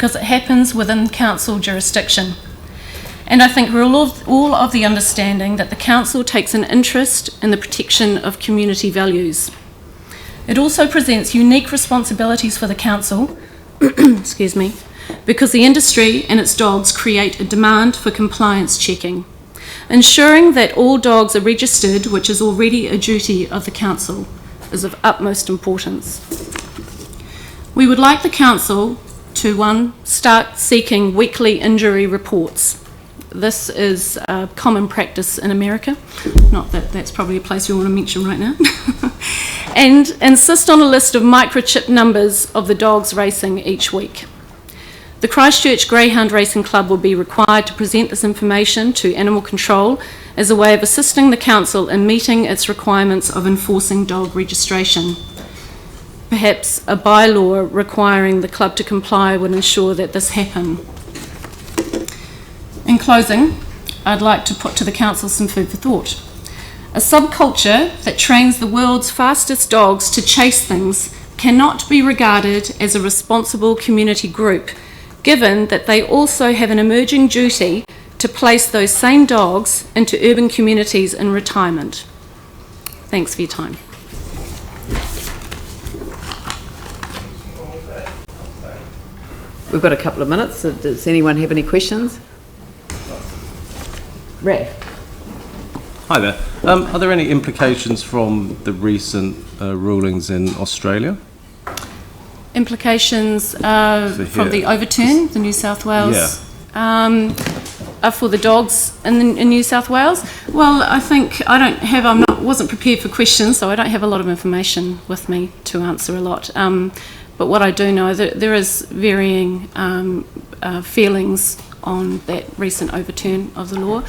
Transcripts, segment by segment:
because it happens within council jurisdiction. And I think we're all of the understanding that the council takes an interest in the protection of community values. It also presents unique responsibilities for the council, excuse me, because the industry and its dogs create a demand for compliance checking, ensuring that all dogs are registered, which is already a duty of the council, is of utmost importance. We would like the council to, 1, start seeking weekly injury reports. This is common practice in America, not that that's probably a place we want to mention right now, and insist on a list of microchip numbers of the dogs racing each week. The Christchurch Greyhound Racing Club will be required to present this information to Animal Control as a way of assisting the council in meeting its requirements of enforcing dog registration. Perhaps a bylaw requiring the club to comply would ensure that this happen. In closing, I'd like to put to the council some food for thought. A subculture that trains the world's fastest dogs to chase things cannot be regarded as a responsible community group, given that they also have an emerging duty to place those same dogs into urban communities in retirement. Thanks for your time. We've got a couple of minutes. Does anyone have any questions? Ray. Hi there. Are there any implications from the recent rulings in Australia? Implications from the overturn, the New South Wales, for the dogs in New South Wales? Well, I think wasn't prepared for questions, so I don't have a lot of information with me to answer a lot. But what I do know, that there is varying feelings on that recent overturn of the law.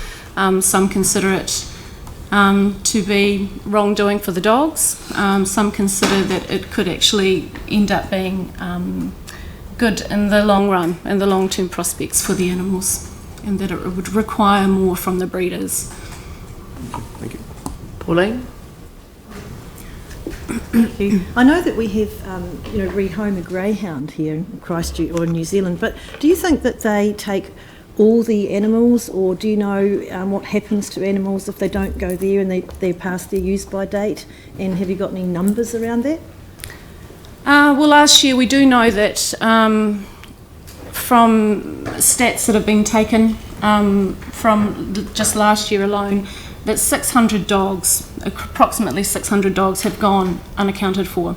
Some consider it to be wrongdoing for the dogs. Some consider that it could actually end up being good in the long run, in the long-term prospects for the animals, and that it would require more from the breeders. Thank you. Pauline? Thank you. I know that we have, rehome a greyhound here in Christchurch or in New Zealand, but do you think that they take all the animals, or do you know what happens to animals if they don't go there and they're past their use-by date? And have you got any numbers around that? Well, last year we do know that from stats that have been taken from just last year alone, that 600 dogs, approximately 600 dogs, have gone unaccounted for.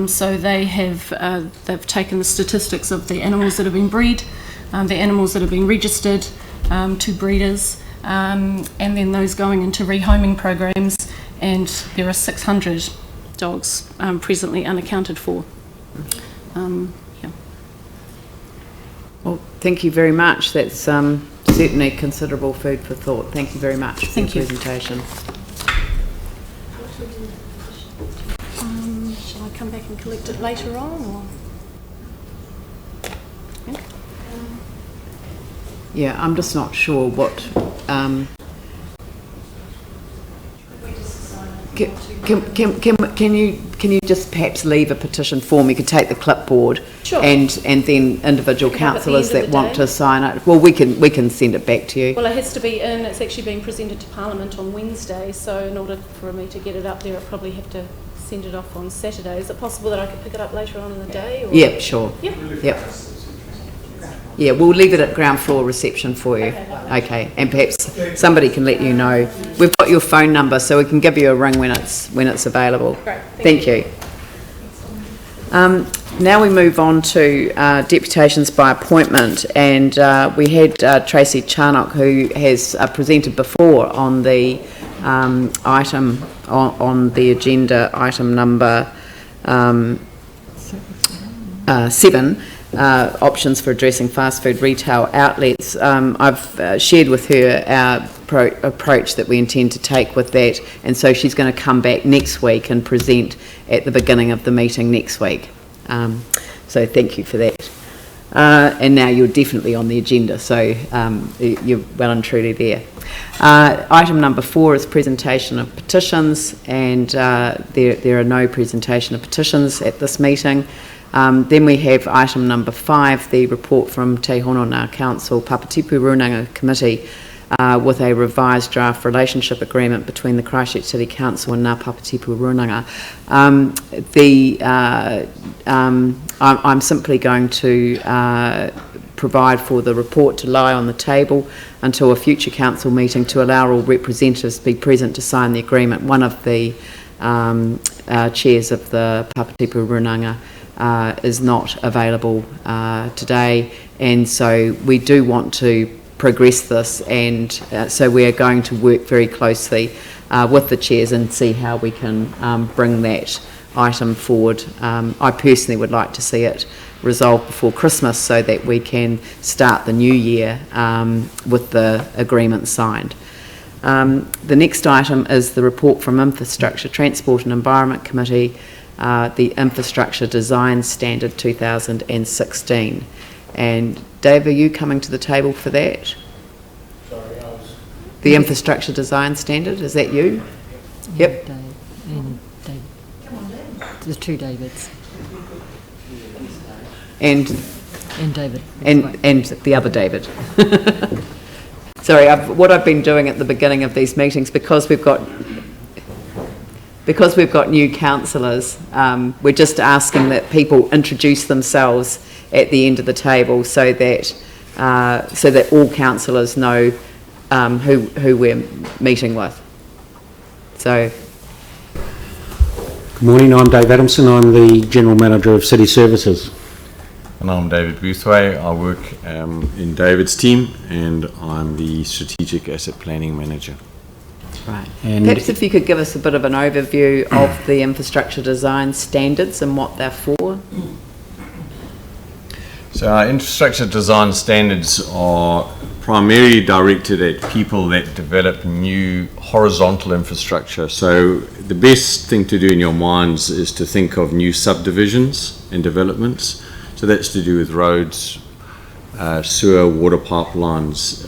So they've taken the statistics of the animals that have been bred, the animals that have been registered to breeders, and then those going into rehoming programs, and there are 600 dogs presently unaccounted for. Well, thank you very much. That's certainly considerable food for thought. Thank you very much for your presentation. Shall I come back and collect it later on, or? Yeah, I'm just not sure what. Can you just perhaps leave a petition form? You could take the clipboard, sure, and then individual councillors that want to sign it. Well, we can send it back to you. Well, it has to be in. It's actually being presented to Parliament on Wednesday, so in order for me to get it up there, I'll probably have to send it off on Saturday. Is it possible that I could pick it up later on in the day? Or? Yeah, sure. Yeah. Yep. Yeah, we'll leave it at ground floor reception for you. Okay, and perhaps somebody can let you know. We've got your phone number, so we can give you a ring when it's available. Great. Thank you. Now we move on to deputations by appointment, and we had Tracy Charnock, who has presented before on the item on the agenda, item number 7. Options for addressing fast food retail outlets. I've shared with her our approach that we intend to take with that, and so she's going to come back next week and present at the beginning of the meeting next week. So thank you for that. And now you're definitely on the agenda, so you're well and truly there. Item number 4 is presentation of petitions, and there are no presentation of petitions at this meeting. Then we have item number 5, the report from Te Honona Council Papatipu Runanga Committee with a revised draft relationship agreement between the Christchurch City Council and Ngā Papatipu Runanga. I'm simply going to provide for the report to lie on the table until a future council meeting to allow all representatives to be present to sign the agreement. One of the chairs of the Papatipu Runanga is not available today, and so we do want to progress this, and so we are going to work very closely with the chairs and see how we can bring that item forward. I personally would like to see it resolved before Christmas so that we can start the new year with the agreement signed. The next item is the report from Infrastructure, Transport and Environment Committee, the Infrastructure Design Standard 2016. And Dave, are you coming to the table for that? Sorry, I was... The Infrastructure Design Standard, is that you? Yep. And Dave. There's 2 Davids. And David. And the other David. Sorry, what I've been doing at the beginning of these meetings, because we've got new councillors, we're just asking that people introduce themselves at the end of the table so that all councillors know who we're meeting with. So. Good morning, I'm Dave Adamson. I'm the General Manager of City Services. And I'm David Boothway. I work in David's team, and I'm the Strategic Asset Planning Manager. Right. And perhaps if you could give us a bit of an overview of the infrastructure design standards and what they're for. So our infrastructure design standards are primarily directed at people that develop new horizontal infrastructure. So the best thing to do in your minds is to think of new subdivisions and developments. So that's to do with roads, sewer, water pipelines,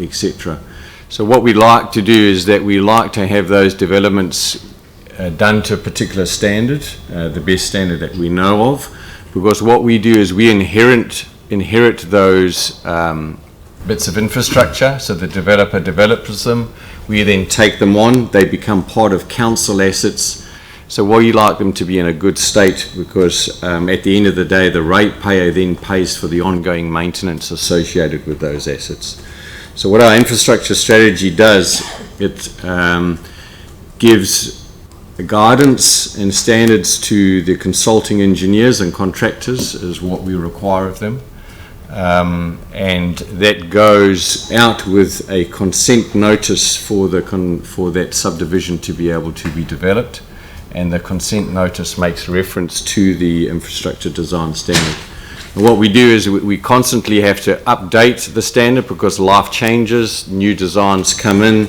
etc. So what we like to do is that we like to have those developments done to a particular standard, the best standard that we know of, because what we do is we inherit those bits of infrastructure. So the developer develops them, we then take them on, they become part of council assets. So we like them to be in a good state, because at the end of the day the ratepayer then pays for the ongoing maintenance associated with those assets. So what our infrastructure strategy does, it gives guidance and standards to the consulting engineers and contractors is what we require of them, and that goes out with a consent notice for that subdivision to be able to be developed, and the consent notice makes reference to the infrastructure design standard. And what we do is we constantly have to update the standard because life changes, new designs come in,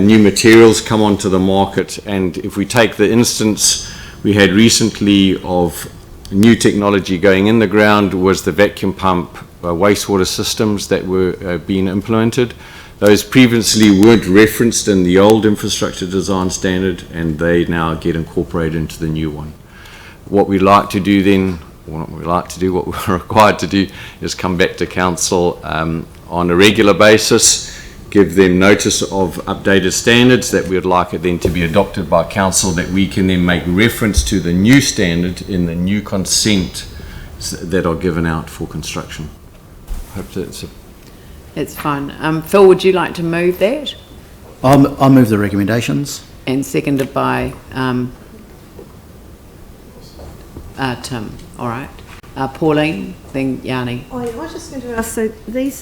new materials come onto the market. And if we take the instance we had recently of new technology going in the ground, was the vacuum pump wastewater systems that were being implemented. Those previously weren't referenced in the old infrastructure design standard, and they now get incorporated into the new one. What we like to do then, what we're required to do, is come back to council on a regular basis, give them notice of updated standards that we'd like it then to be adopted by council, that we can then make reference to the new standard in the new consent that are given out for construction. Hope that's a... It's fine. Phil, would you like to move that? I'll move the recommendations. And seconded by Tim. All right. Pauline, then Yanni. I was just going to ask, so these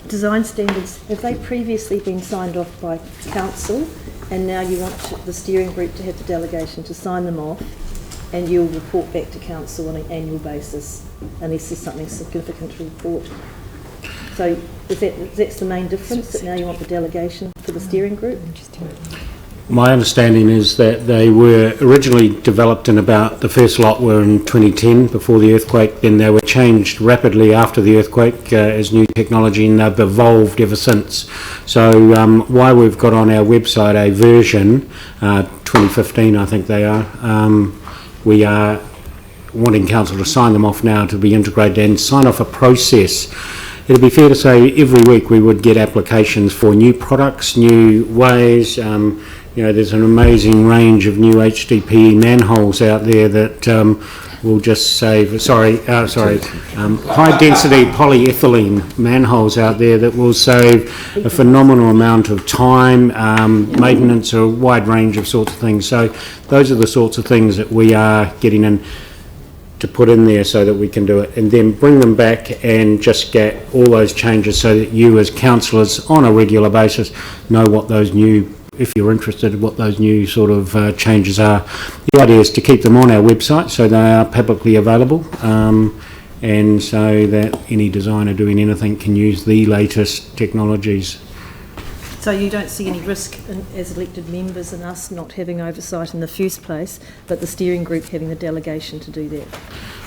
design standards, have they previously been signed off by council, and now you want the steering group to have the delegation to sign them off, and you'll report back to council on an annual basis unless there's something significant to report? So that's the main difference, that now you want the delegation for the steering group? My understanding is that they were originally developed in about, the first lot were in 2010 before the earthquake, then they were changed rapidly after the earthquake as new technology, and they've evolved ever since. So why we've got on our website a version, 2015 I think they are, we are wanting council to sign them off now to be integrated and sign off a process. It'd be fair to say every week we would get applications for new products, new ways. There's an amazing range of new HDPE manholes out there that will just save, high density polyethylene manholes out there that will save a phenomenal amount of time, maintenance, a wide range of sorts of things. So those are the sorts of things that we are getting in to put in there so that we can do it, and then bring them back and just get all those changes so that you as councillors on a regular basis know what those new, if you're interested, what those new sort of changes are. The idea is to keep them on our website so they are publicly available, and so that any designer doing anything can use the latest technologies. So you don't see any risk as elected members in us not having oversight in the first place, but the steering group having the delegation to do that?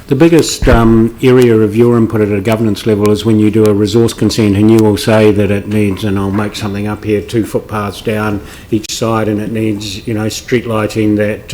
The biggest area of your input at a governance level is when you do a resource consent and you will say that it needs, and I'll make something up here, 2 footpaths down each side, and it needs, street lighting that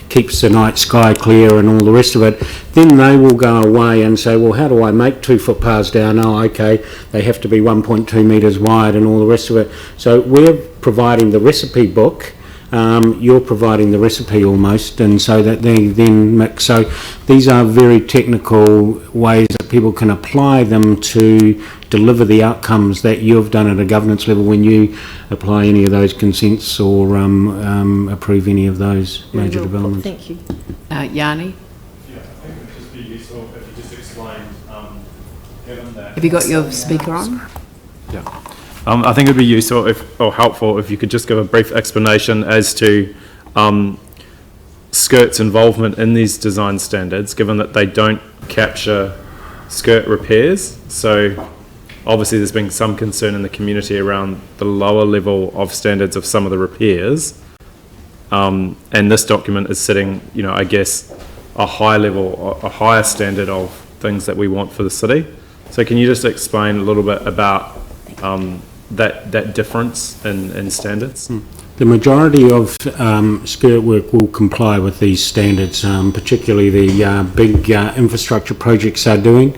keeps the night sky clear and all the rest of it. Then they will go away and say, well, how do I make 2 footpaths down? Oh, okay, they have to be 1.2 metres wide and all the rest of it. So we're providing the recipe book. You're providing the recipe almost, and so that they then mix. So these are very technical ways that people can apply them to deliver the outcomes that you've done at a governance level when you apply any of those consents or approve any of those major developments. Thank you. Yanni? Yeah, I think it would just be useful if you just explained, given that... Have you got your speaker on? Yeah. I think it would be useful or helpful if you could just give a brief explanation as to SCIRT's involvement in these design standards, given that they don't capture skirt repairs. So obviously there's been some concern in the community around the lower level of standards of some of the repairs. And this document is setting, I guess, a high level, a higher standard of things that we want for the city. So can you just explain a little bit about that difference in standards? The majority of skirt work will comply with these standards, particularly the big infrastructure projects are doing.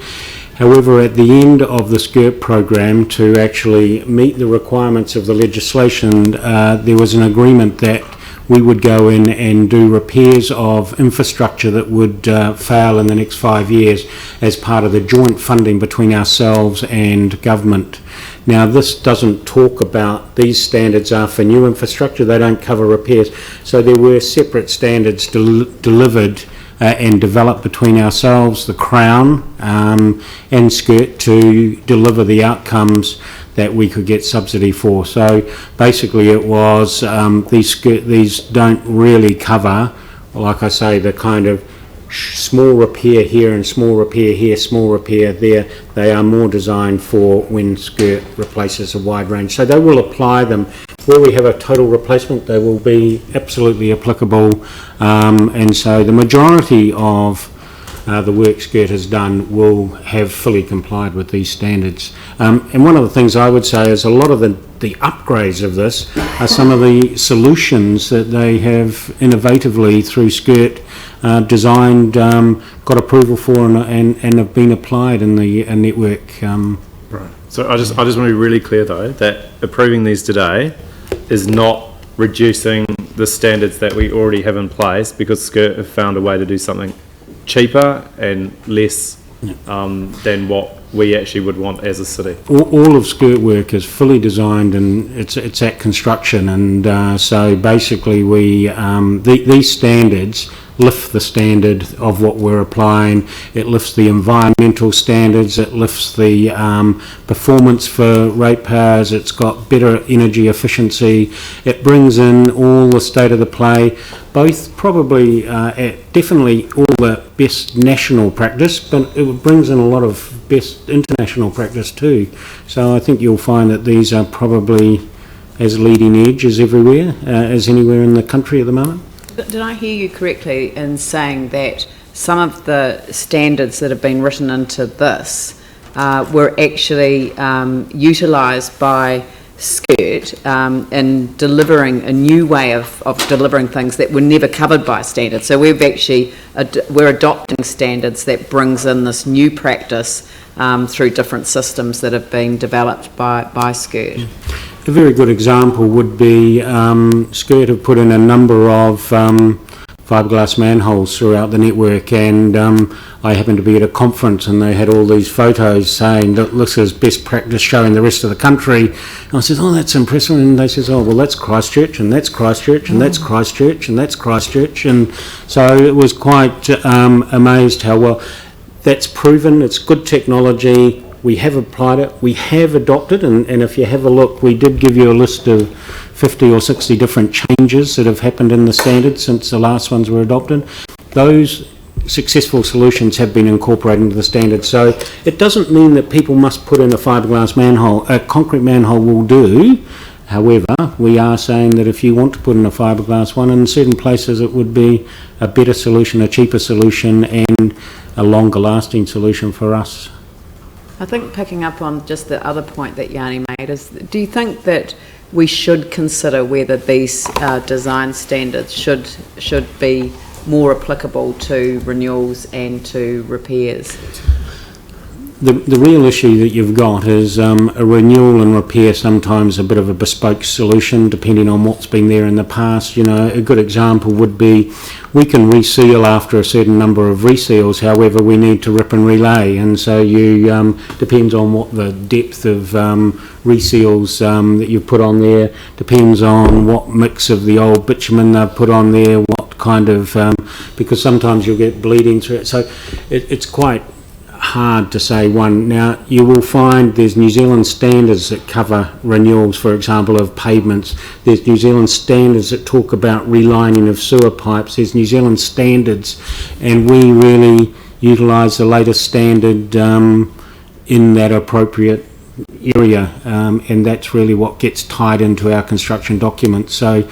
However, at the end of the skirt program, to actually meet the requirements of the legislation, there was an agreement that we would go in and do repairs of infrastructure that would fail in the next 5 years as part of the joint funding between ourselves and government. Now, this doesn't talk about, these standards are for new infrastructure, they don't cover repairs. So there were separate standards delivered and developed between ourselves, the Crown and SCIRT to deliver the outcomes that we could get subsidy for. So basically it was, these don't really cover, like I say, the kind of small repair here and small repair here, small repair there. They are more designed for when SCIRT replaces a wide range. So they will apply them. Where we have a total replacement, they will be absolutely applicable. And so the majority of the work SCIRT has done will have fully complied with these standards. And one of the things I would say is a lot of the upgrades of this are some of the solutions that they have innovatively through SCIRT designed, got approval for and have been applied in the network. Right. So I just want to be really clear though, that approving these today is not reducing the standards that we already have in place, because SCIRT have found a way to do something cheaper and less than what we actually would want as a city. All of SCIRT work is fully designed and it's at construction, and so basically we these standards lift the standard of what we're applying. It lifts the environmental standards, it lifts the performance for ratepayers, it's got better energy efficiency, it brings in all the state of the play, both probably definitely all the best national practice, but it brings in a lot of best international practice too. So I think you'll find that these are probably as leading edge as everywhere, as anywhere in the country at the moment. But did I hear you correctly in saying that some of the standards that have been written into this were actually utilised by skirt in delivering a new way of delivering things that were never covered by standards. So we're adopting standards that brings in this new practice through different systems that have been developed by Skirt. A very good example would be Skirt have put in a number of fiberglass manholes throughout the network, and I happened to be at a conference and they had all these photos saying that this is best practice showing the rest of the country. And I said, oh, that's impressive. And they said, oh, well, that's Christchurch, and that's Christchurch, and that's Christchurch, and that's Christchurch. And so it was quite amazed how well that's proven. It's good technology. We have applied it, we have adopted, and if you have a look, we did give you a list of 50 or 60 different changes that have happened in the standards since the last ones were adopted. Those successful solutions have been incorporated into the standards, so it doesn't mean that people must put in a fiberglass manhole. A concrete manhole will do. However, we are saying that if you want to put in a fiberglass one, in certain places it would be a better solution, a cheaper solution, and a longer lasting solution for us. I think picking up on just the other point that Yanni made is, do you think that we should consider whether these design standards should be more applicable to renewals and to repairs? The real issue that you've got is a renewal and repair sometimes a bit of a bespoke solution depending on what's been there in the past. You know, a good example would be we can reseal after a certain number of reseals, however we need to rip and relay, and so you depends on what the depth of reseals that you've put on there, depends on what mix of the old bitumen they've put on there, what kind of because sometimes you'll get bleeding through it, so it's quite hard to say one. Now you will find there's New Zealand standards that cover renewals, for example, of pavements. There's New Zealand standards that talk about relining of sewer pipes. There's New Zealand standards, and we really utilise the latest standard in that appropriate area, and that's really what gets tied into our construction documents. So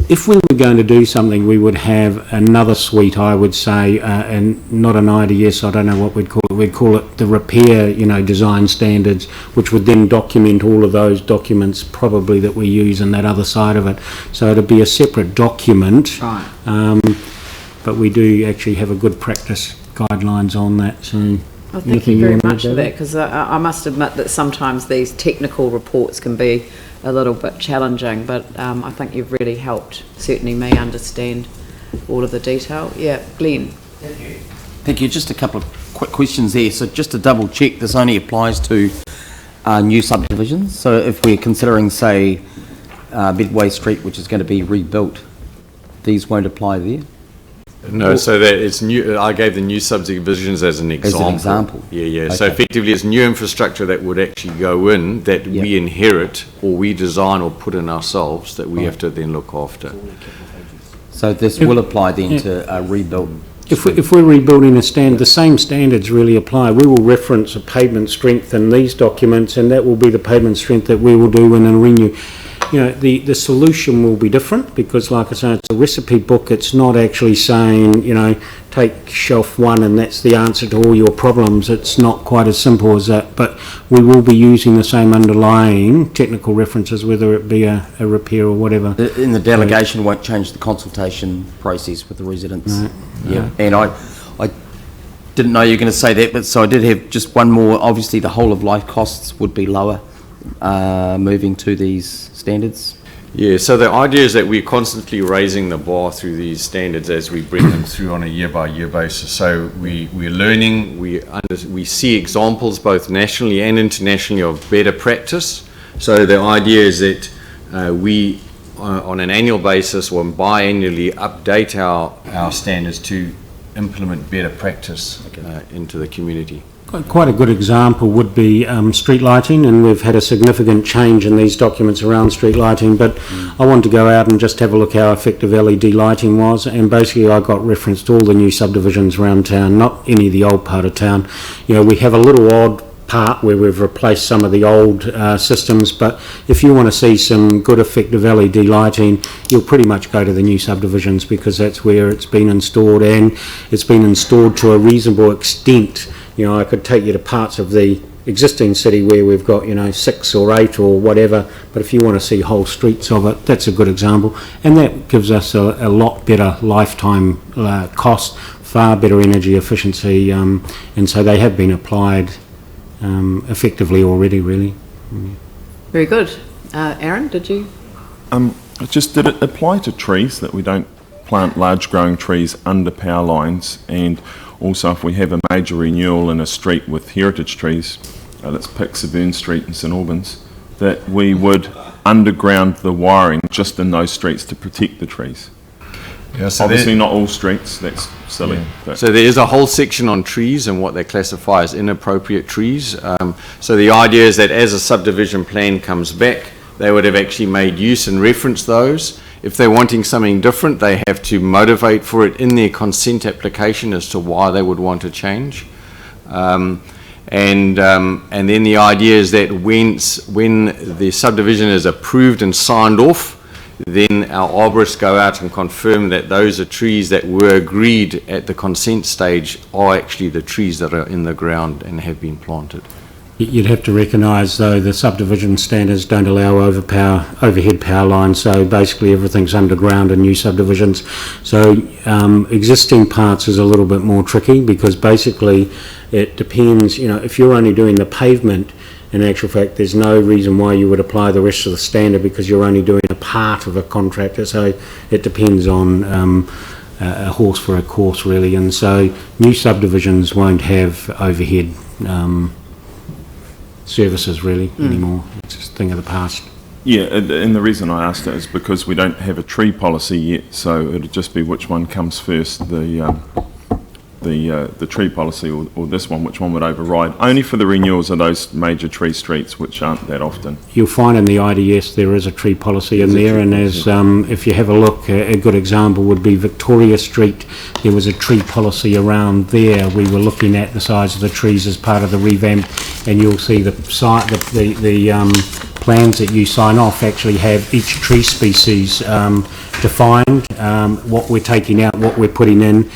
if we were going to do something, we would have another suite, I would say, and not an IDS, I don't know what we'd call it. We'd call it the repair, design standards, which would then document all of those documents probably that we use in that other side of it. So it'd be a separate document, right. But we do actually have a good practice guidelines on that. So well, thank you very much for that, because I must admit that sometimes these technical reports can be a little bit challenging, but I think you've really helped, certainly me, understand all of the detail. Yeah, Glenn. Thank you. Just a couple of quick questions there. So just to double check, this only applies to new subdivisions. So if we're considering, say, Midway Street, which is going to be rebuilt, these won't apply there? No, so that it's new. I gave the new subdivisions as an example. As an example. Yeah. Okay. So effectively, it's new infrastructure that would actually go in that we inherit, or we design or put in ourselves, that we have to then look after. So this will apply then to rebuild. If we're rebuilding a stand, the same standards really apply. We will reference a pavement strength in these documents, and that will be the pavement strength that we will do when in renew. The solution will be different because, like I say, it's a recipe book. It's not actually saying, take shelf one and that's the answer to all your problems. It's not quite as simple as that, but we will be using the same underlying technical references, whether it be a repair or whatever. In the delegation won't change the consultation process with the residents. No. Yeah, and I didn't know you were going to say that, but so I did have just one more. Obviously, the whole of life costs would be lower moving to these standards. Yeah, so the idea is that we're constantly raising the bar through these standards as we bring them through on a year-by-year basis. So we're learning, we see examples both nationally and internationally of better practice. So the idea is that we, on an annual basis or biannually, update our standards to implement better practice into the community. Quite a good example would be street lighting, and we've had a significant change in these documents around street lighting, but I wanted to go out and just have a look how effective LED lighting was, and basically I got reference to all the new subdivisions around town, not any of the old part of town. We have a little odd part where we've replaced some of the old systems, but if you want to see some good effective LED lighting, you'll pretty much go to the new subdivisions because that's where it's been installed, and it's been installed to a reasonable extent. I could take you to parts of the existing city where we've got, 6 or 8 or whatever, but if you want to see whole streets of it, that's a good example. And that gives us a lot better lifetime cost, far better energy efficiency, and so they have been applied effectively already, really. Very good. Aaron, did you? Just did it apply to trees, that we don't plant large growing trees under power lines, and also if we have a major renewal in a street with heritage trees, let's pick Severn Street in St Albans, that we would underground the wiring just in those streets to protect the trees. Yeah, so obviously not all streets, that's silly. Yeah. So there is a whole section on trees and what they classify as inappropriate trees. So the idea is that as a subdivision plan comes back, they would have actually made use and referenced those. If they're wanting something different, they have to motivate for it in their consent application as to why they would want to change. And then the idea is that when the subdivision is approved and signed off, then our arborists go out and confirm that those are trees that were agreed at the consent stage are actually the trees that are in the ground and have been planted. You'd have to recognise, though, the subdivision standards don't allow overhead power lines, so basically everything's underground in new subdivisions. So existing parts is a little bit more tricky, because basically it depends, if you're only doing the pavement, in actual fact there's no reason why you would apply the rest of the standard, because you're only doing a part of a contractor, so it depends on a horse for a course, really. And so new subdivisions won't have overhead services really anymore. It's just a thing of the past. Yeah, and the reason I asked it is because we don't have a tree policy yet, so it'd just be which one comes first, the tree policy or this one, which one would override, only for the renewals of those major tree streets, which aren't that often. You'll find in the IDS there is a tree policy in there, and as if you have a look, a good example would be Victoria Street. There was a tree policy around there. We were looking at the size of the trees as part of the revamp, and you'll see the plans that you sign off actually have each tree species defined, what we're taking out, what we're putting in.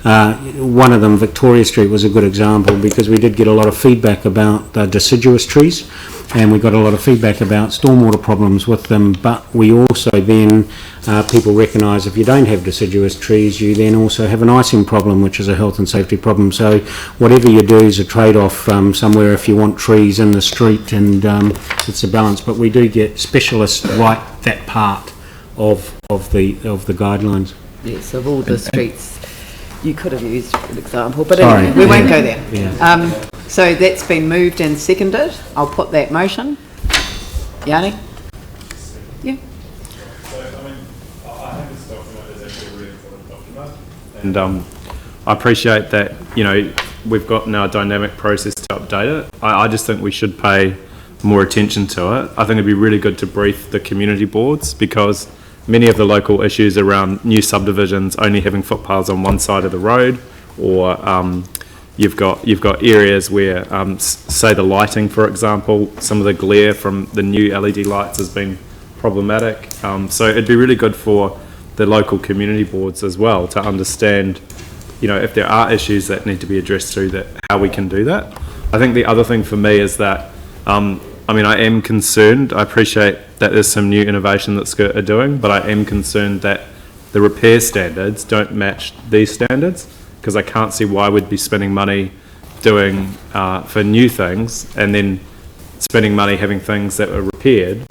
One of them, Victoria Street, was a good example, because we did get a lot of feedback about deciduous trees, and we got a lot of feedback about stormwater problems with them, but we also then, people recognise if you don't have deciduous trees, you then also have an icing problem, which is a health and safety problem. So whatever you do is a trade-off somewhere if you want trees in the street, and it's a balance. But we do get specialists write that part of the guidelines. Yes, of all the streets you could have used, for example, but anyway, we won't go there. Yeah. So that's been moved and seconded. I'll put that motion. Yanni? Yeah. So, I think this document is actually a really important document, and I appreciate that, we've got now a dynamic process to update it. I just think we should pay more attention to it. I think it'd be really good to brief the community boards, because many of the local issues around new subdivisions only having footpaths on one side of the road, or you've got areas where, say the lighting, for example, some of the glare from the new LED lights has been problematic. So it'd be really good for the local community boards as well to understand, if there are issues that need to be addressed through that, how we can do that. I think the other thing for me is that, I am concerned. I appreciate that there's some new innovation that SCIRT are doing, but I am concerned that the repair standards don't match these standards, because I can't see why we'd be spending money doing for new things and then spending money having things that are repaired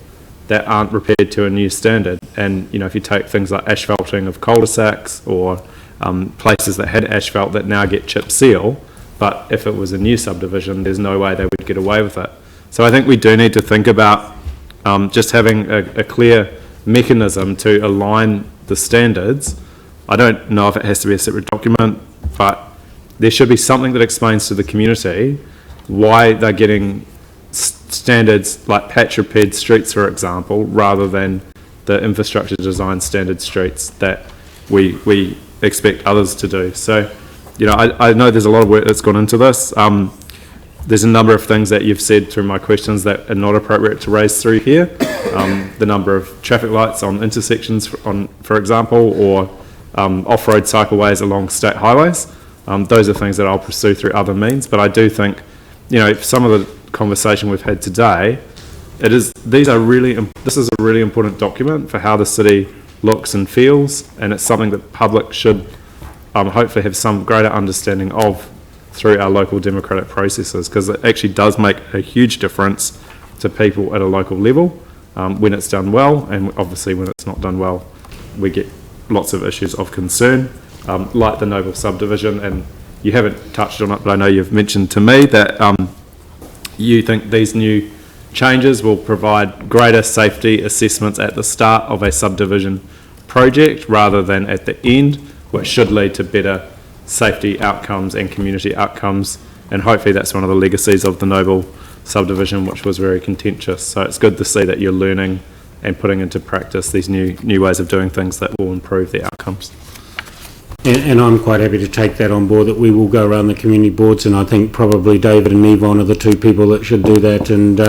that aren't repaired to a new standard. And if you take things like asphalting of cul-de-sacs, or places that had asphalt that now get chip seal, but if it was a new subdivision, there's no way they would get away with it. So I think we do need to think about just having a clear mechanism to align the standards. I don't know if it has to be a separate document, but there should be something that explains to the community why they're getting standards like patch repaired streets, for example, rather than the infrastructure design standard streets that we expect others to do. So, I know there's a lot of work that's gone into this. There's a number of things that you've said through my questions that are not appropriate to raise through here. The number of traffic lights on intersections, for example, or off-road cycleways along state highways. Those are things that I'll pursue through other means. But I do think, some of the conversation we've had today, this is a really important document for how the city looks and feels, and it's something that the public should hopefully have some greater understanding of through our local democratic processes, because it actually does make a huge difference to people at a local level when it's done well, and obviously when it's not done well we get lots of issues of concern, like the Noble subdivision. And you haven't touched on it, but I know you've mentioned to me that you think these new changes will provide greater safety assessments at the start of a subdivision project rather than at the end, which should lead to better safety outcomes and community outcomes. And hopefully that's one of the legacies of the Noble subdivision, which was very contentious. So it's good to see that you're learning and putting into practice these new ways of doing things that will improve the outcomes. And I'm quite happy to take that on board, that we will go around the community boards, and I think probably David and Yvonne are the two people that should do that. And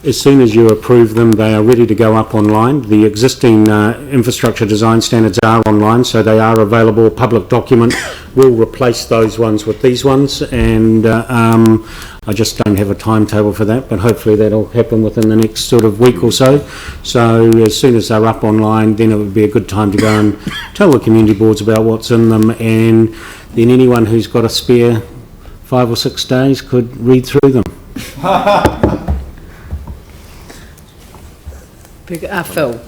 as soon as you approve them, they are ready to go up online. The existing infrastructure design standards are online, so they are available. A public document will replace those ones with these ones, and I just don't have a timetable for that, but hopefully that'll happen within the next sort of week or so. So as soon as they're up online, then it would be a good time to go and tell the community boards about what's in them, and then anyone who's got a spare 5 or 6 days could read through them. Phil.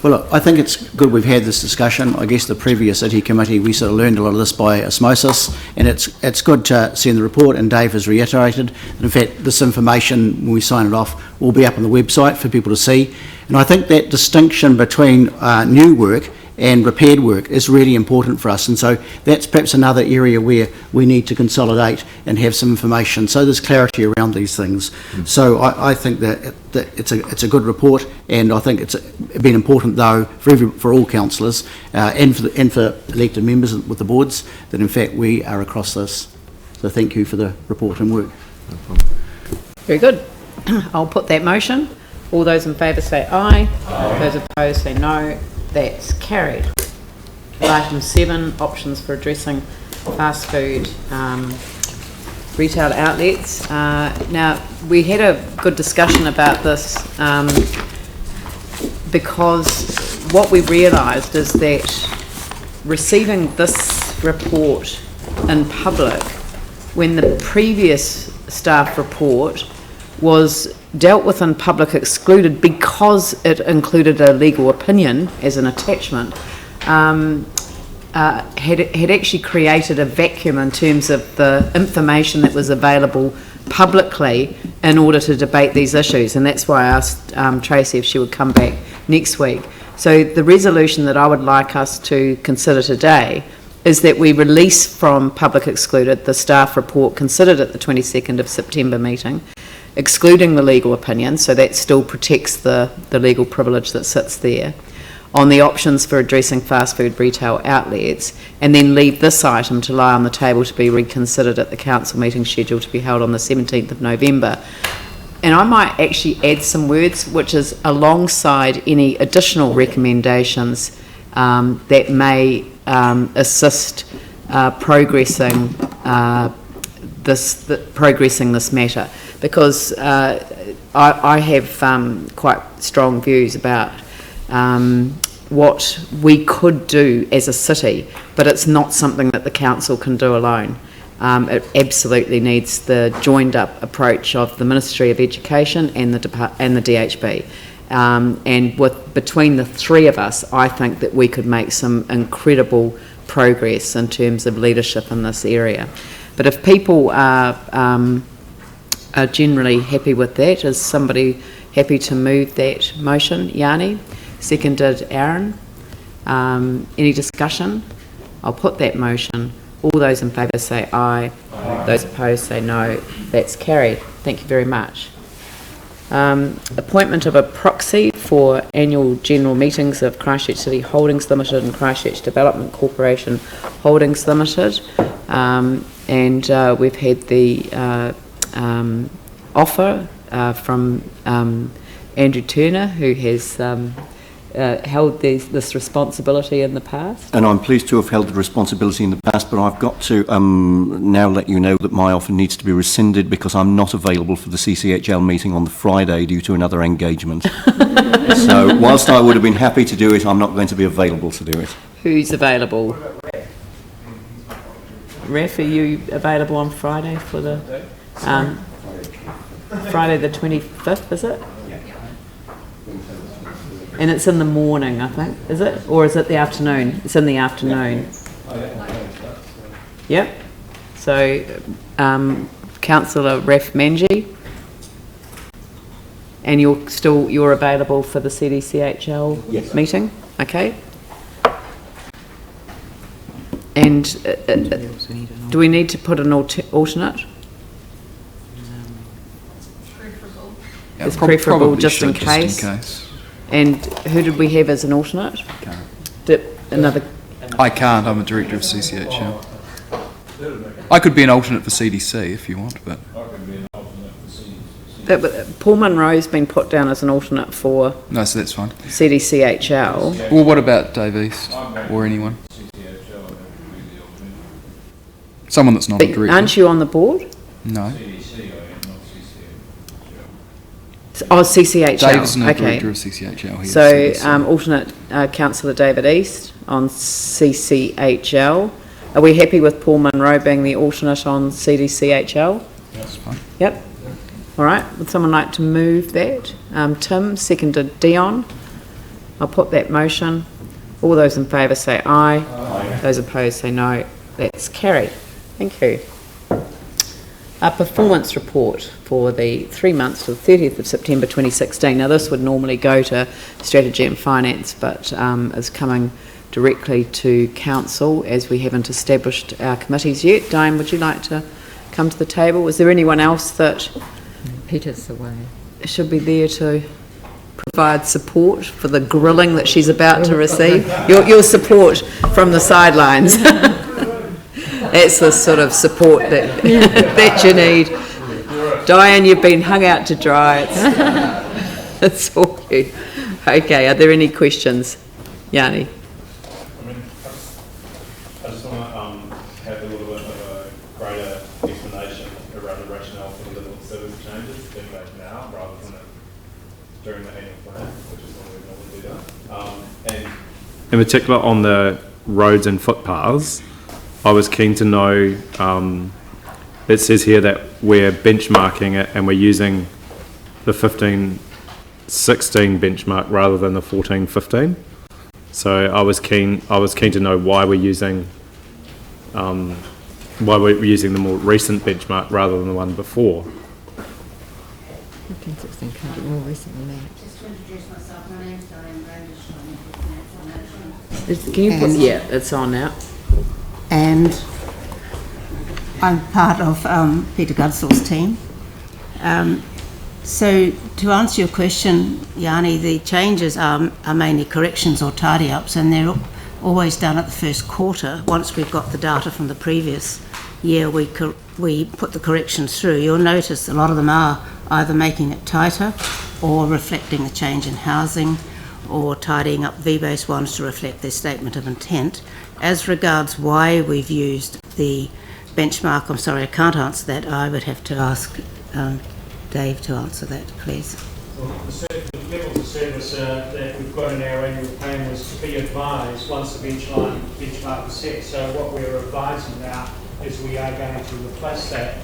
Well, look, I think it's good we've had this discussion. I guess the previous city committee, we sort of learned a lot of this by osmosis, and it's good to see in the report, and Dave has reiterated that in fact this information, when we sign it off, will be up on the website for people to see. And I think that distinction between new work and repaired work is really important for us, and so that's perhaps another area where we need to consolidate and have some information so there's clarity around these things. So I think that it's a good report, and I think it's been important though for all councillors and for elected members with the boards that in fact we are across this. So thank you for the report and work. No problem. Very good. I'll put that motion. All those in favour say aye. Aye. Those opposed say no. That's carried. Item 7, options for addressing fast food retail outlets. Now, we had a good discussion about this because what we realised is that receiving this report in public, when the previous staff report was dealt with in public excluded because it included a legal opinion as an attachment, had actually created a vacuum in terms of the information that was available publicly in order to debate these issues. And that's why I asked Tracy if she would come back next week. So the resolution that I would like us to consider today is that we release from public excluded the staff report considered at the 22nd of September meeting, excluding the legal opinion, so that still protects the legal privilege that sits there, on the options for addressing fast food retail outlets, and then leave this item to lie on the table to be reconsidered at the council meeting scheduled to be held on the 17th of November. And I might actually add some words, which is alongside any additional recommendations that may assist progressing this matter, because I have quite strong views about what we could do as a city, but it's not something that the council can do alone. It absolutely needs the joined up approach of the Ministry of Education and the DHB. And between the three of us, I think that we could make some incredible progress in terms of leadership in this area. But if people are generally happy with that, is somebody happy to move that motion? Yanni, seconded Aaron. Any discussion? I'll put that motion. All those in favour say aye. Aye. Those opposed say no. That's carried. Thank you very much. Appointment of a proxy for annual general meetings of Christchurch City Holdings Limited and Christchurch Development Corporation Holdings Limited. And we've had the offer from Andrew Turner, who has held this responsibility in the past? And I'm pleased to have held the responsibility in the past, but I've got to now let you know that my offer needs to be rescinded because I'm not available for the CCHL meeting on the Friday due to another engagement. So whilst I would have been happy to do it, I'm not going to be available to do it. Who's available? Ref, are you available on Friday for the Friday the 25th, is it? And it's in the morning, I think, is it? Or is it the afternoon? It's in the afternoon. Yep. So, Councillor Ref Manji, and you're available for the CDCHL meeting? Okay. And do we need to put an alternate? It's preferable just in case. And who did we have as an alternate? I can't. I'm a director of CCHL. I could be an alternate for CDC if you want, but Paul Munro's been put down as an alternate for. No, so that's fine. CDCHL. Well, what about Dave East or anyone? Someone that's not a director. Aren't you on the board? No. Oh, CCHL. Dave's not director of CCHL. So, alternate Councillor David East on CCHL. Are we happy with Paul Munro being the alternate on CDCHL? That's fine. Yep. All right. Would someone like to move that? Tim, seconded Dion. I'll put that motion. All those in favour say aye. Aye. Those opposed say no. That's carried. Thank you. A performance report for the 3 months to the 30th of September 2016. Now this would normally go to Strategy and Finance, but is coming directly to Council as we haven't established our committees yet. Diane, would you like to come to the table? Is there anyone else that Peter's away should be there to provide support for the grilling that she's about to receive? Your support from the sidelines. That's the sort of support that that you need. Diane, you've been hung out to dry. It's all you. Okay, are there any questions? Yanni. I just want to have a little bit of a greater explanation around the rationale for the level of service changes being made now rather than during the annual plan, which is what we've normally done. And in particular on the roads and footpaths, I was keen to know, it says here that we're benchmarking it and we're using the 15-16 benchmark rather than the 14-15. So I was keen to know why we're using the more recent benchmark rather than the one before. 15-16 can't be more recent than that. Just to introduce myself, my name's Diane Brandish. Can you put, yeah, it's on now. And I'm part of Peter Goodall's team. So to answer your question, Yanni, the changes are mainly corrections or tidy-ups, and they're always done at the first quarter. Once we've got the data from the previous year, we put the corrections through. You'll notice a lot of them are either making it tighter or reflecting the change in housing or tidying up V-based ones to reflect their statement of intent. As regards why we've used the benchmark, I'm sorry, I can't answer that. I would have to ask Dave to answer that, please. Well, the levels of service that we've got in our annual plan was to be advised once the benchmark was set. So what we're advising now is we are going to replace that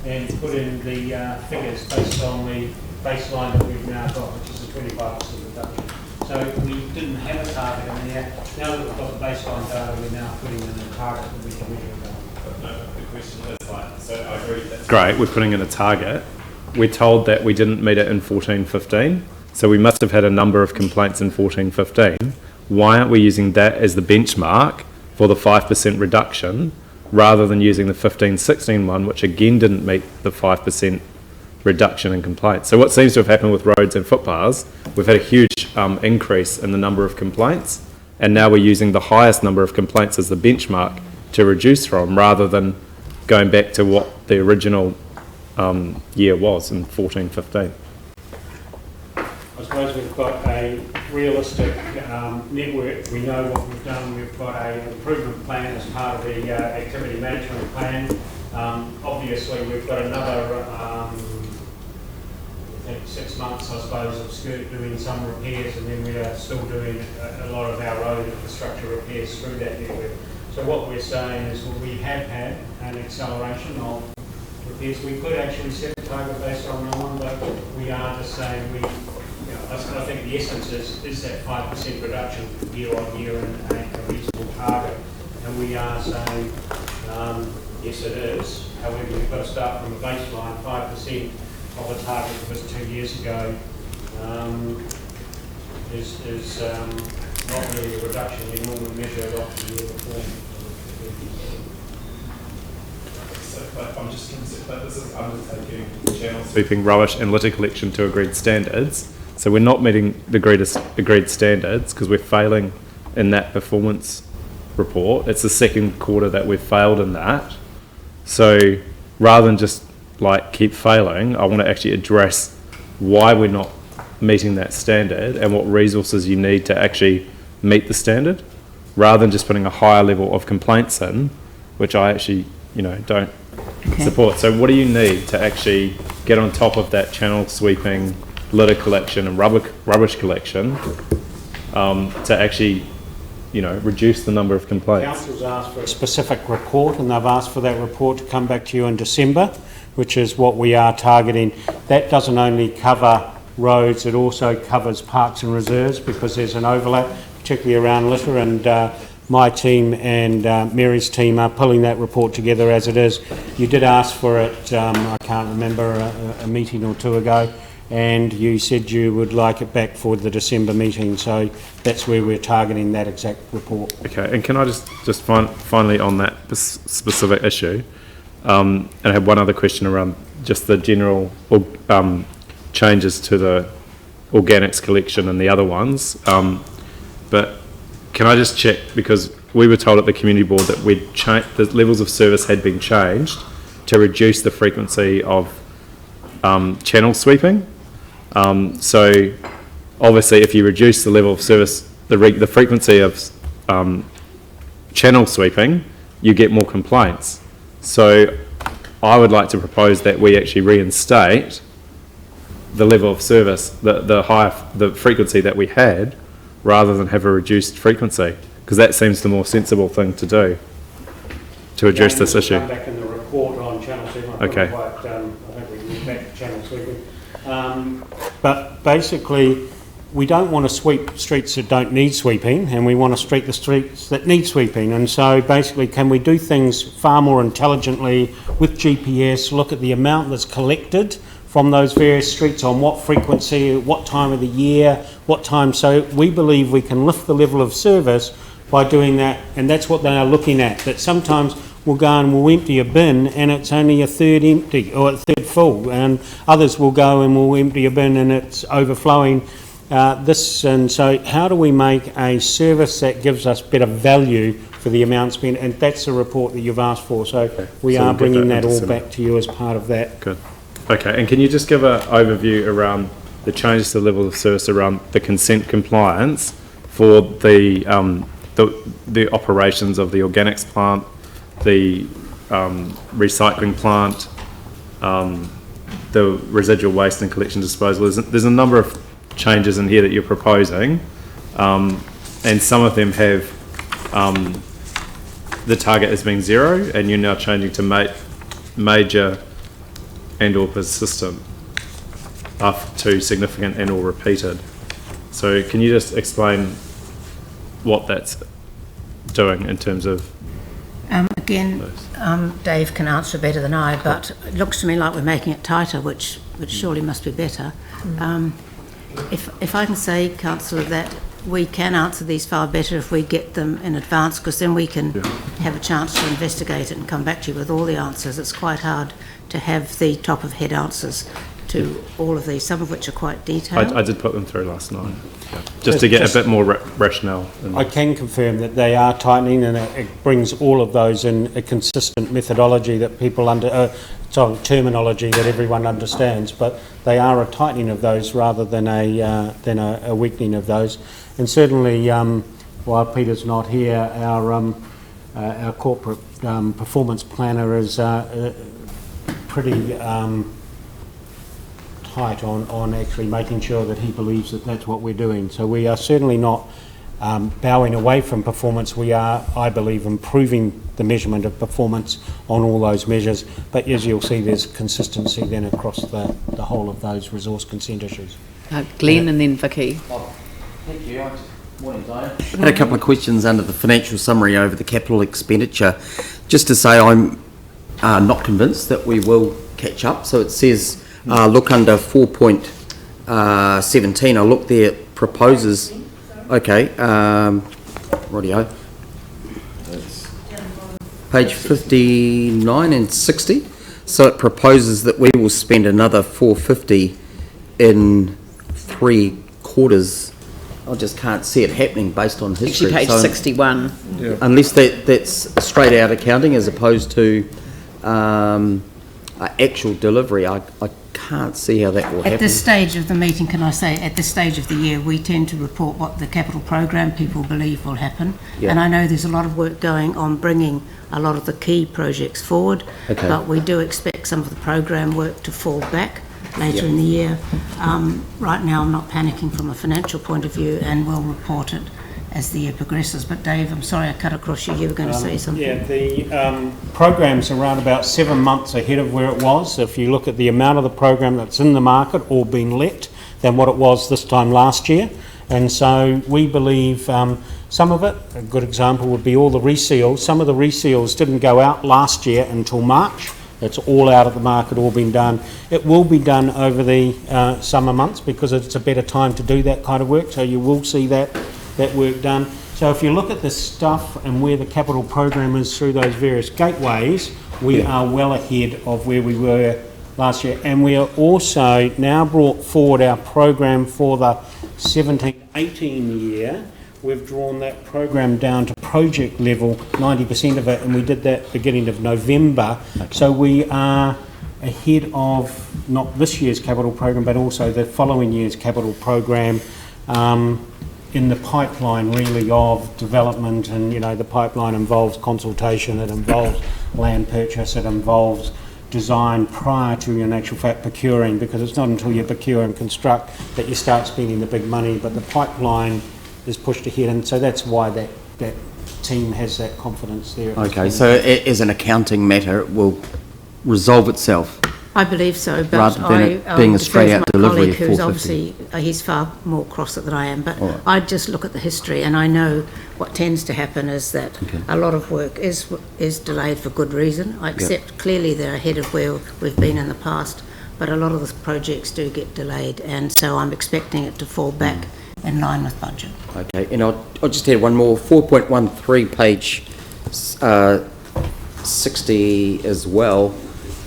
and put in the figures based on the baseline that we've now got, which is a 25% reduction. So we didn't have a target in there. Now that we've got the baseline data, we're now putting in a target that we can measure. The question is so I agree that's great, we're putting in a target. We're told that we didn't meet it in 14-15, so we must have had a number of complaints in 14-15. Why aren't we using that as the benchmark for the 5% reduction rather than using the 15-16 one, which again didn't meet the 5% reduction in complaints? So what seems to have happened with roads and footpaths, we've had a huge increase in the number of complaints, and now we're using the highest number of complaints as the benchmark to reduce from, rather than going back to what the original year was in 14-15. I was suppose we've got a realistic network. We know what we've done. We've got an improvement plan as part of the activity management plan. Obviously, we've got another, I think 6 months, I suppose, of Skirt doing some repairs, and then we are still doing a lot of our road infrastructure repairs through that network. So what we're saying is we have had an acceleration of repairs. We could actually set a target based on that one, but we are just saying I think the essence is that 5% reduction year on year and a reasonable target. And we are saying, yes it is, however you've got to start from a baseline. 5% of a target that was 2 years ago is not really a reduction in normal measure of the year before. So I'm just concerned that this is undertaking channel sweeping, rubbish and litter collection to agreed standards. So we're not meeting the agreed standards because we're failing in that performance report. It's the second quarter that we've failed in that. So rather than just like keep failing, I want to actually address why we're not meeting that standard and what resources you need to actually meet the standard, rather than just putting a higher level of complaints in, which I actually, don't support. So what do you need to actually get on top of that channel sweeping, litter collection and rubbish collection to actually, reduce the number of complaints? Council's asked for a specific report, and they've asked for that report to come back to you in December, which is what we are targeting. That doesn't only cover roads, it also covers parks and reserves, because there's an overlap, particularly around litter, and my team and Mary's team are pulling that report together as it is. You did ask for it, I can't remember, a meeting or two ago, and you said you would like it back for the December meeting, so that's where we're targeting that exact report. Okay, and can I just finally on that specific issue, and I have one other question around just the general changes to the organics collection and the other ones, but can I just check, because we were told at the community board that the levels of service had been changed to reduce the frequency of channel sweeping. So obviously if you reduce the level of service, the frequency of channel sweeping, you get more complaints. So I would like to propose that we actually reinstate the level of service, the frequency that we had, rather than have a reduced frequency, because that seems the more sensible thing to do to address this issue. Come back in the report on channel sweeping. Okay. I think we can get back to channel sweeping. But basically, we don't want to sweep streets that don't need sweeping, and we want to sweep the streets that need sweeping. And so basically, can we do things far more intelligently with GPS, look at the amount that's collected from those various streets, on what frequency, what time of the year, what time. So we believe we can lift the level of service by doing that, and that's what they are looking at. That sometimes we'll go and we'll empty a bin and it's only a third empty or a third full, and others will go and we'll empty a bin and it's overflowing. And so how do we make a service that gives us better value for the amount spent? And that's the report that you've asked for. So we are bringing that all back to you as part of that. Good. Okay, and can you just give an overview around the changes to the level of service around the consent compliance for the operations of the organics plant, the recycling plant, the residual waste and collection disposal? There's a number of changes in here that you're proposing, and some of them have the target as being 0, and you're now changing to major and or persistent up to significant and or repeated. So can you just explain what that's doing in terms of Dave can answer better than I, but it looks to me like we're making it tighter, which surely must be better. If I can say, Councillor, that we can answer these far better if we get them in advance, because then we can have a chance to investigate it and come back to you with all the answers. It's quite hard to have the top of head answers to all of these, some of which are quite detailed. I did put them through last night, just to get a bit more rationale. I can confirm that they are tightening, and it brings all of those in a consistent methodology that people terminology that everyone understands, but they are a tightening of those rather than a weakening of those. And certainly, while Peter's not here, our corporate performance planner is pretty tight on actually making sure that he believes that that's what we're doing. So we are certainly not bowing away from performance. We are, I believe, improving the measurement of performance on all those measures. But as you'll see, there's consistency then across the whole of those resource consent issues. Glenn and then Vicky. Thank you. Morning, Diane. I had a couple of questions under the financial summary over the capital expenditure. Just to say I'm not convinced that we will catch up. So it says, look under 4.17, I look there, it proposes, okay, rightio. Page 59 and 60. So it proposes that we will spend another 450 in 3 quarters. I just can't see it happening based on history. Actually, page 61. Yeah. Unless that's straight out accounting as opposed to actual delivery, I can't see how that will happen. At this stage of the meeting, can I say, at this stage of the year, we tend to report what the capital program people believe will happen. Yeah. And I know there's a lot of work going on bringing a lot of the key projects forward, okay. But we do expect some of the program work to fall back later in the year. Right now, I'm not panicking from a financial point of view, and we'll report it as the year progresses. But Dave, I'm sorry I cut across you. You were going to say something. Yeah, the program's around about 7 months ahead of where it was. If you look at the amount of the program that's in the market or been let than what it was this time last year. And so we believe some of it, a good example would be all the reseals. Some of the reseals didn't go out last year until March. It's all out of the market, all been done. It will be done over the summer months because it's a better time to do that kind of work. So you will see that work done. So if you look at the stuff and where the capital program is through those various gateways, we are well ahead of where we were last year. And we are also now brought forward our program for the 17-18 year. We've drawn that program down to project level, 90% of it, and we did that beginning of November. Okay. So we are ahead of not this year's capital program, but also the following year's capital program in the pipeline really of development. And you know, the pipeline involves consultation, it involves land purchase, it involves design prior to, in actual fact, procuring, because it's not until you procure and construct that you start spending the big money. But the pipeline is pushed ahead, and so that's why that team has that confidence there. Okay, so as an accounting matter, it will resolve itself. I believe so, but rather than it being a straight out delivery of 450. Obviously, he's far more across it than I am, but right. I just look at the history, and I know what tends to happen is that a lot of work is delayed for good reason. I accept clearly they're ahead of where we've been in the past, but a lot of the projects do get delayed, and so I'm expecting it to fall back in line with budget. Okay, and I'll just add one more, 4.13 page 60 as well.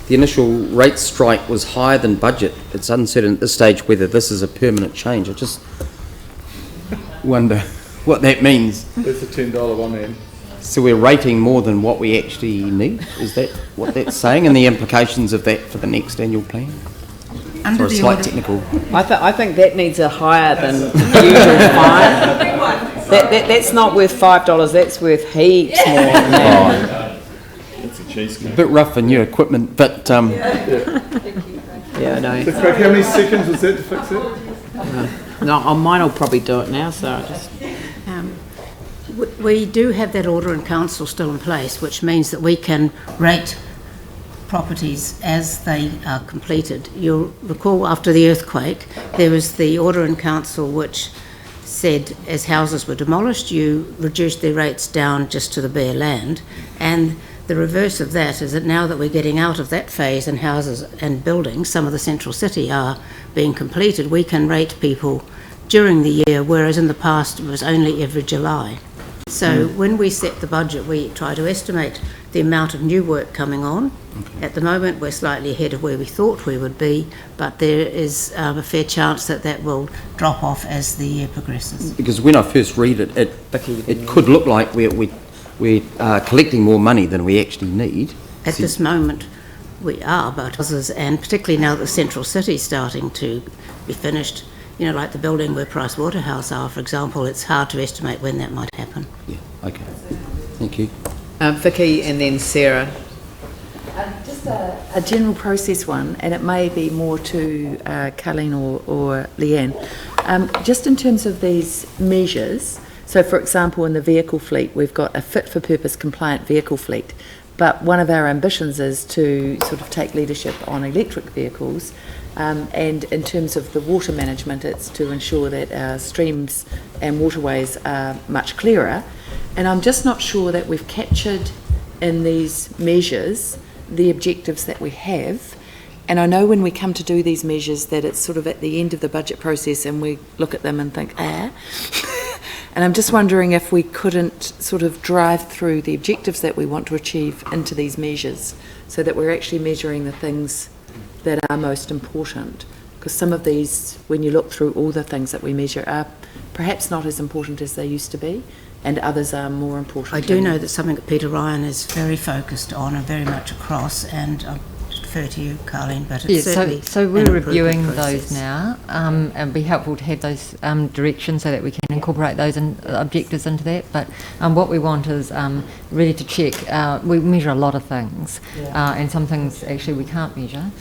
The initial rate strike was higher than budget. It's uncertain at this stage whether this is a permanent change. I just wonder what that means. There's a $10 one end. So we're rating more than what we actually need? Is that what that's saying? And the implications of that for the next annual plan? Under the slight technical. I think that needs a higher than usual fine. That's not worth $5. That's worth heaps more than that. It's a cheesecake. A bit rough for new equipment, but yeah, I know. So Craig, how many seconds was that to fix it? No, mine will probably do it now. So I just. We do have that order in council still in place, which means that we can rate properties as they are completed. You'll recall after the earthquake, there was the order in council which said as houses were demolished, you reduced their rates down just to the bare land. And the reverse of that is that now that we're getting out of that phase and houses and buildings, some of the central city are being completed, we can rate people during the year, whereas in the past it was only every July. So when we set the budget, we try to estimate the amount of new work coming on. At the moment, we're slightly ahead of where we thought we would be, but there is a fair chance that that will drop off as the year progresses. Because when I first read it, it could look like we're collecting more money than we actually need. At this moment, we are, but houses, and particularly now that the central city is starting to be finished, you know, like the building where Price Waterhouse are, for example, it's hard to estimate when that might happen. Yeah, okay. Thank you. Vicky and then Sarah. Just a general process one, and it may be more to Colleen or Leanne. Just in terms of these measures, so for example in the vehicle fleet we've got a fit for purpose compliant vehicle fleet, but one of our ambitions is to sort of take leadership on electric vehicles, and in terms of the water management it's to ensure that our streams and waterways are much clearer, and I'm just not sure that we've captured in these measures the objectives that we have. And I know when we come to do these measures that it's sort of at the end of the budget process and we look at them and think, and I'm just wondering if we couldn't sort of drive through the objectives that we want to achieve into these measures so that we're actually measuring the things that are most important. Because some of these, when you look through all the things that we measure, are perhaps not as important as they used to be, and others are more important. I do know that something that Peter Ryan is very focused on and very much across, and I defer to you, Carleen, but it's certainly so we're reviewing those now, and it'd be helpful to have those directions so that we can incorporate those objectives into that. But what we want is really to check. We measure a lot of things, and some things actually we can't measure.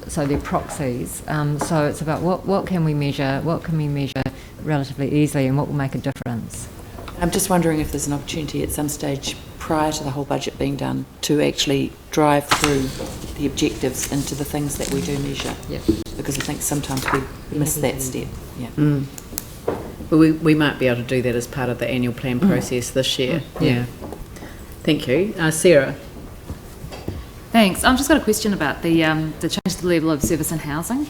So they're proxies. So it's about what can we measure, what can we measure relatively easily, and what will make a difference. I'm just wondering if there's an opportunity at some stage prior to the whole budget being done to actually drive through the objectives into the things that we do measure. Yep. Because I think sometimes we miss that step. Yeah. Well, we might be able to do that as part of the annual plan process this year. Yeah. Thank you. Sarah. Thanks. I've just got a question about the change to the level of service and housing.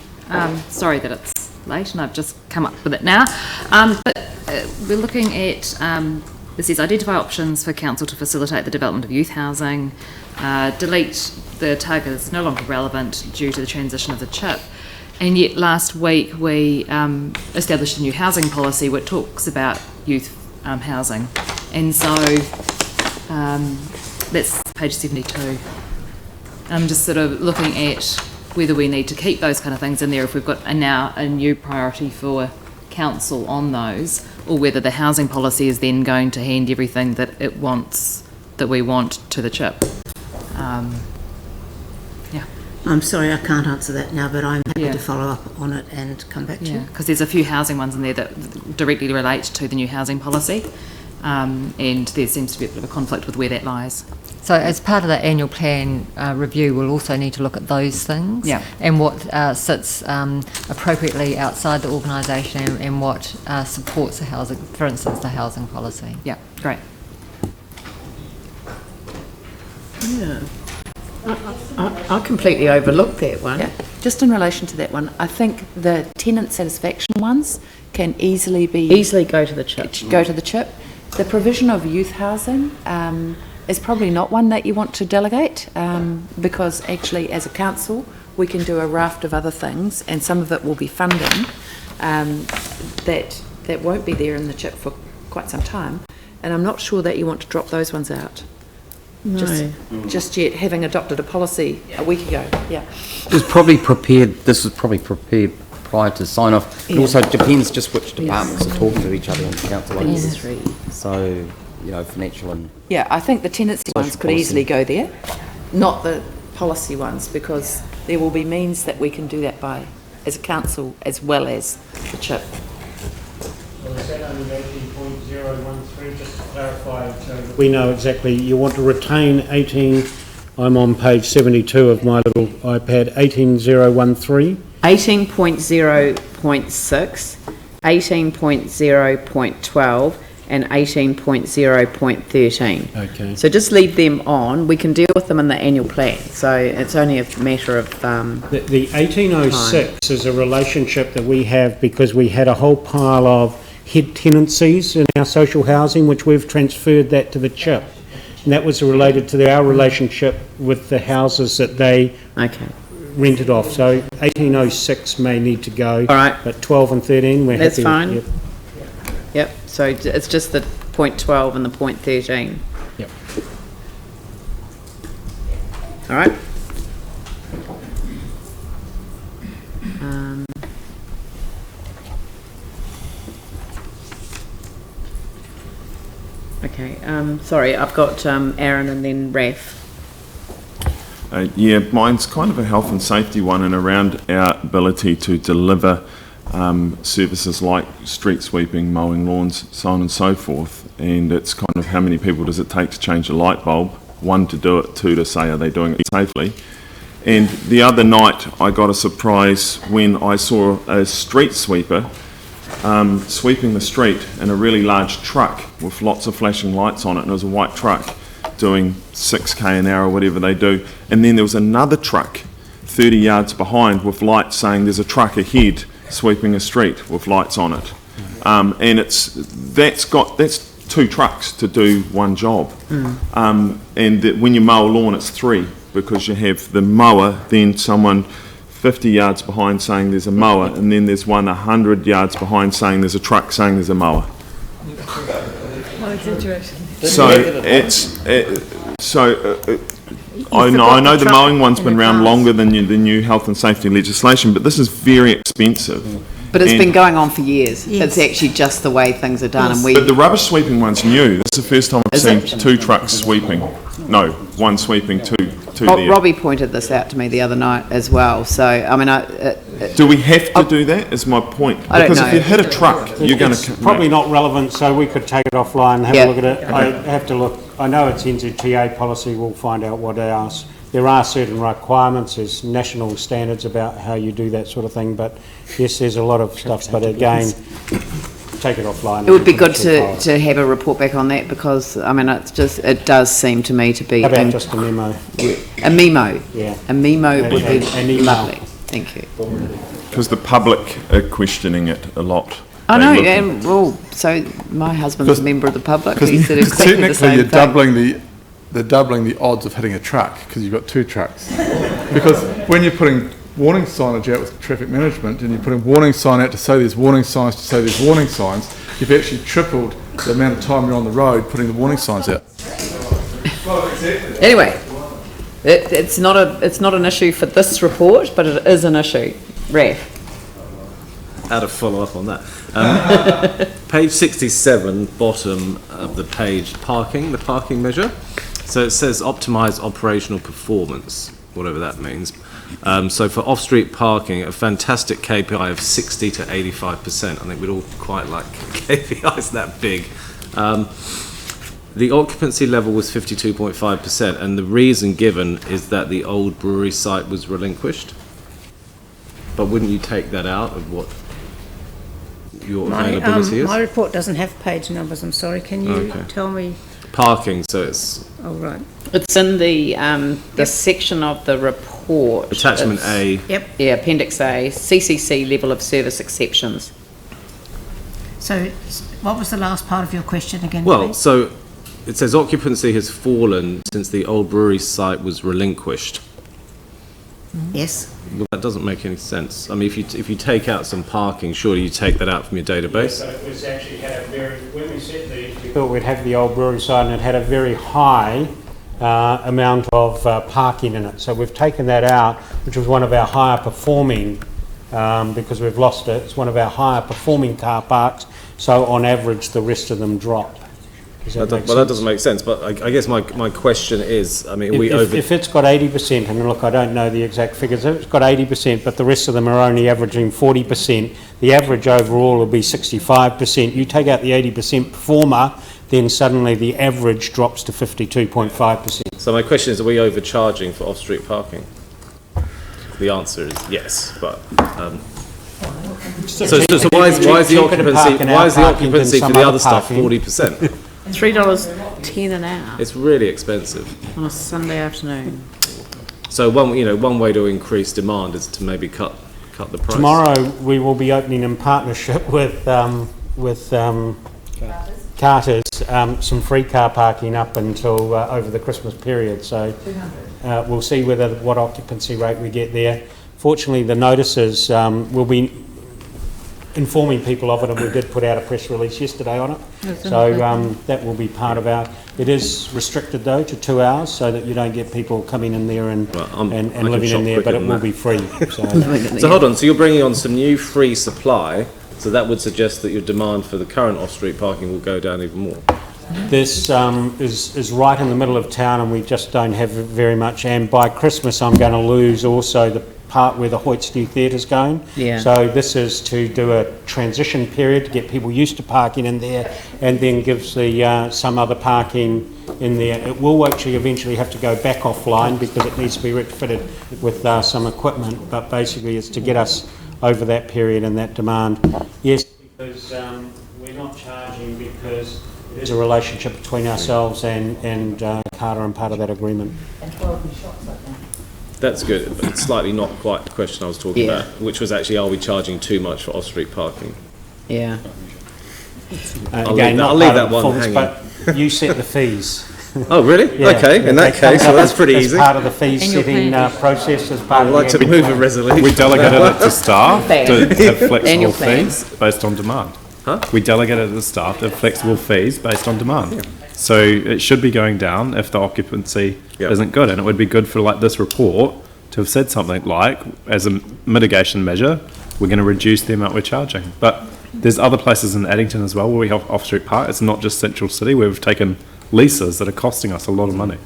Sorry that it's late and I've just come up with it now. But we're looking at, this says identify options for council to facilitate the development of youth housing, delete the target is no longer relevant due to the transition of the CHIP. And yet last week we established a new housing policy which talks about youth housing. And so that's page 72. I'm just sort of looking at whether we need to keep those kind of things in there if we've got now a new priority for council on those, or whether the housing policy is then going to hand everything that we want to the CHIP. I'm sorry, I can't answer that now, but I'm happy to follow up on it and come back to you. Because there's a few housing ones in there that directly relate to the new housing policy, and there seems to be a bit of a conflict with where that lies. So as part of the annual plan review, we'll also need to look at those things and what sits appropriately outside the organisation and what supports the housing, for instance, the housing policy. Yeah, great. Yeah. I completely overlooked that one. Yeah. Just in relation to that one, I think the tenant satisfaction ones can easily go to the CHIP. Go to the CHIP. The provision of youth housing is probably not one that you want to delegate, because actually as a council we can do a raft of other things, and some of it will be funding that won't be there in the CHIP for quite some time, and I'm not sure that you want to drop those ones out. No. Just yet, having adopted a policy a week ago. Yeah. This was probably prepared prior to sign off. It also depends just which departments are talking to each other in the council. So, you know, financial and... Yeah, I think the tenancy ones could easily go there, not the policy ones, because there will be means that we can do that by, as a council, as well as the CHIP. Well, is that only 18.013, just to clarify, so that we know exactly, you want to retain 18, I'm on page 72 of my little iPad, 18013? 18.0.6, 18.0.12 and 18.0.13. Okay. So just leave them on. We can deal with them in the annual plan. So it's only a matter of The 1806 is a relationship that we have because we had a whole pile of head tenancies in our social housing, which we've transferred that to the CHIP. And that was related to our relationship with the houses that they rented off. So 1806 may need to go. All right. But 12 and 13, we're That's happy fine. with. Yep. So it's just the .12 and the .13. Yep. All right. Okay, sorry, I've got Aaron and then Raf. Yeah, mine's kind of a health and safety one, and around our ability to deliver services like street sweeping, mowing lawns, so on and so forth. And it's kind of how many people does it take to change a light bulb? One, to do it, two, to say, are they doing it safely? And the other night I got a surprise when I saw a street sweeper sweeping the street in a really large truck with lots of flashing lights on it, and it was a white truck doing 6k an hour or whatever they do. And then there was another truck 30 yards behind with lights saying there's a truck ahead sweeping a street with lights on it. And that's two trucks to do one job. And when you mow a lawn, it's three, because you have the mower, then someone 50 yards behind saying there's a mower, and then there's one 100 yards behind saying there's a truck saying there's a mower. So I know the mowing one's been around longer than the new health and safety legislation, but this is very expensive. But it's been going on for years. Yes. It's actually just the way things are done. Yes. And but the rubbish sweeping one's new. This is the first time I've seen two trucks sweeping. No, one sweeping, two there. Robbie pointed this out to me the other night as well. So, I mean, do we have to do that, is my point? Because if you hit a truck, you're going to... Probably not relevant, so we could take it offline and have a look at it. I have to look. I know it's NZTA policy. We'll find out what ours... There are certain requirements, there's national standards about how you do that sort of thing, but yes, there's a lot of stuff, but again, take it offline. It would be good to have a report back on that, because, I mean, it does seem to me to be... How about just a memo? A memo? Yeah. A memo would be an lovely. Thank you. Because the public are questioning it a lot. I know, and so my husband's a member of the public. He said exactly the same you're thing. They're doubling the odds of hitting a truck because you've got two trucks. Because when you're putting warning signage out with traffic management and you're putting warning sign out to say there's warning signs to say there's warning signs, you've actually tripled the amount of time you're on the road putting the warning signs out. Anyway, it's not an issue for this report, but it is an issue. Raf. How to follow up on that. Page 67, bottom of the page, the parking measure. So it says optimise operational performance, whatever that means. So for off-street parking, a fantastic KPI of 60 to 85%. I think we'd all quite like KPIs that big. The occupancy level was 52.5%, and the reason given is that the old brewery site was relinquished. But wouldn't you take that out of what your availability is? My report doesn't have page numbers, I'm sorry. Can you tell me? Parking, so it's... Oh, right. It's in the section of the report. Attachment A. Yep. Yeah, Appendix A, CCC level of service exceptions. So what was the last part of your question again? Well, please? so it says occupancy has fallen since the old brewery site was relinquished. Yes. Well, that doesn't make any sense. I mean, if you take out some parking, surely you take that out from your database. But it was actually had a very, when we set these, we thought we'd have the old brewery site and it had a very high amount of parking in it. So we've taken that out, which was one of our higher performing, because we've lost it. It's one of our higher performing car parks. So on average, the rest of them drop. That doesn't make sense. But I guess my question is, I mean, if it's got 80%, and look, I don't know the exact figures, if it's got 80%, but the rest of them are only averaging 40%, the average overall will be 65%. You take out the 80% performer, then suddenly the average drops to 52.5%. So my question is, are we overcharging for off-street parking? The answer is yes, but... So why is the occupancy for the other stuff 40%? $3.10 an hour. It's really expensive on a Sunday afternoon. So one way to increase demand is to maybe cut the price. Tomorrow we will be opening in partnership with Carter's some free car parking up until over the Christmas period. So we'll see what occupancy rate we get there. Fortunately, the notices will be informing people of it, and we did put out a press release yesterday on it. So that will be part of our... It is restricted though to 2 hours, so that you don't get people coming in there and living in there, but it will be free. So hold on, so you're bringing on some new free supply, so that would suggest that your demand for the current off-street parking will go down even more. This is right in the middle of town and we just don't have very much, and by Christmas I'm going to lose also the part where the Hoyts New Theatre's going. Yeah. So this is to do a transition period to get people used to parking in there, and then gives the some other parking in there. It will actually eventually have to go back offline because it needs to be retrofitted with some equipment, but basically it's to get us over that period and that demand. Yes, because we're not charging because there's a relationship between ourselves and Carter and part of that agreement. And 12 new shops, I think. That's good, but it's slightly not quite the question I was talking about, which was actually, are we charging too much for off-street parking? Yeah. I'll leave that one hanging. But you set the fees. Oh, really? Yeah. Okay, in that case, well, that's pretty easy. As part of the fee setting process, as part I'd like to move a resolution. We delegated it to staff to have flexible Annual fees based on demand. Huh? We delegated it to staff to have flexible fees based on demand. So it should be going down if the occupancy isn't good, and it would be good for like this report to have said something like, as a mitigation measure, we're going to reduce the amount we're charging. But there's other places in Addington as well where we have off-street park. It's not just Central City where we've taken leases that are costing us a lot of money.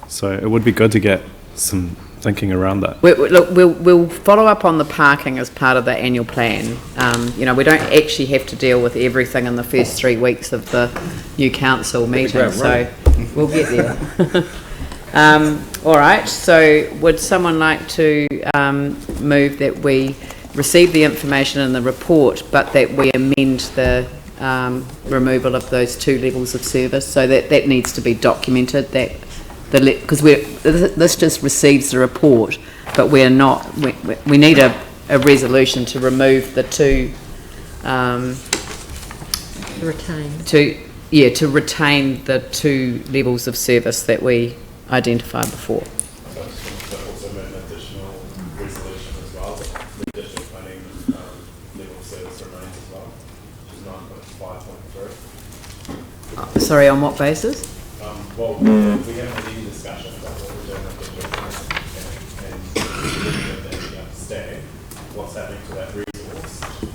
So it would be good to get some thinking around that. Look, we'll follow up on the parking as part of the annual plan. You know, we don't actually have to deal with everything in the first 3 weeks of the new council meeting, so we'll get there. All right, so would someone like to move that we receive the information in the report, but that we amend the removal of those 2 levels of service, so that needs to be documented, that because this just receives the report, but we're not. We need a resolution to remove the 2. To retain the 2 levels of service that we identified before. So also an additional resolution as well, that the additional planning level of service remains as well, which is 9.5.3. Sorry, on what basis? Well, we haven't had any discussion about what we're doing with the and stag, what's happening to that resource in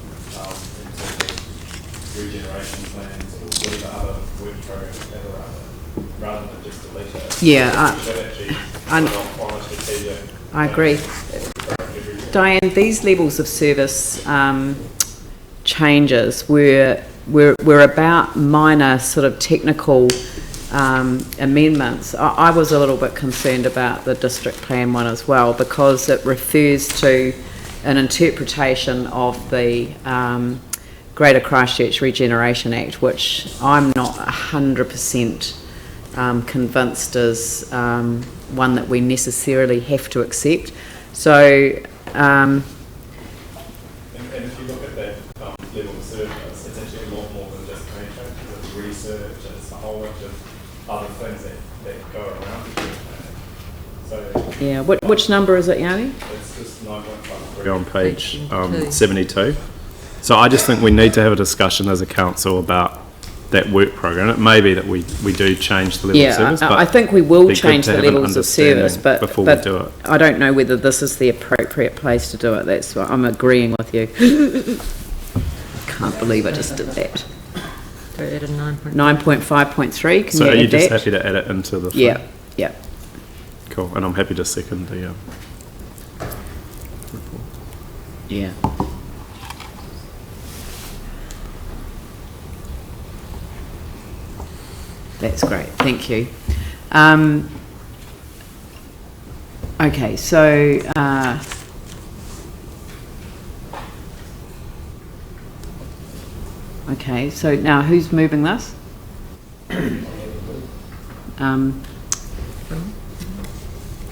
terms of regeneration plans or whatever other work programs we have around it, rather than just delete it. Yeah, I agree. Diane, these levels of service changes were about minor sort of technical amendments. I was a little bit concerned about the district plan one as well, because it refers to an interpretation of the Greater Christchurch Regeneration Act, which I'm not 100% convinced is one that we necessarily have to accept. So and if you look at that level of service, it's actually a lot more than just contracts. It's research, it's a whole bunch of other things that go around the planning. So yeah, which number is it, Yanni? It's just 9.53 on page 72. So I just think we need to have a discussion as a council about that work program. It may be that we do change the level of service. I think we will change the levels of service, but before we do it, I don't know whether this is the appropriate place to do it. That's why I'm agreeing with you. Can't believe I just did that. So add a 9.5.3. Can so you are you add just that? happy to add it into the Yeah, yeah. Cool, and I'm happy to second the report. Yeah. That's great, thank you. Okay, so okay, so now who's moving this?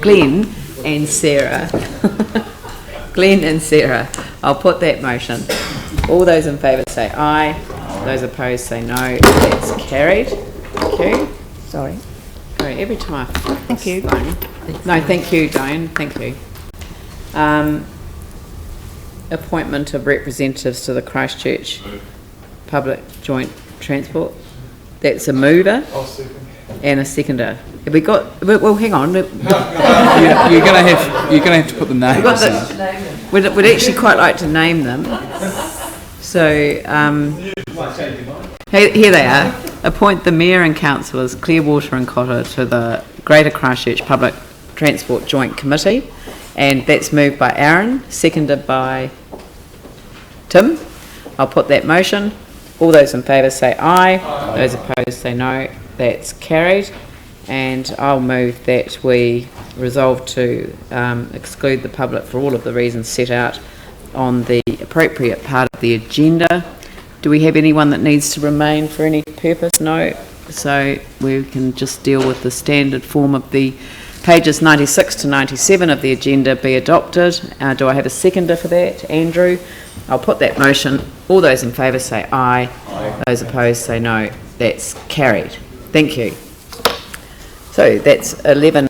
Glenn and Sarah. Glenn and Sarah. I'll put that motion. All those in favour say aye. Those opposed say no. That's carried. Thank you. Sorry. Sorry, every time. Thank you. No, thank you, Diane. Thank you. Appointment of representatives to the Christchurch Public Joint Transport. That's a mover and a seconder. Have we got? Well, hang on. You're going to have to put the names in. We'd actually quite like to name them. So here they are. appoint the Mayor and Councillors Clearwater and Cotter to the Greater Christchurch Public Transport Joint Committee, and that's moved by Aaron, seconded by Tim. I'll put that motion. All those in favour say aye. Aye. Those opposed say no. That's carried. And I'll move that we resolve to exclude the public for all of the reasons set out on the appropriate part of the agenda. Do we have anyone that needs to remain for any purpose? No. So we can just deal with the standard form of the pages 96 to 97 of the agenda be adopted. Do I have a seconder for that? Andrew. I'll put that motion. All those in favour say aye. Aye. Those opposed say no. That's carried. Thank you. So that's 11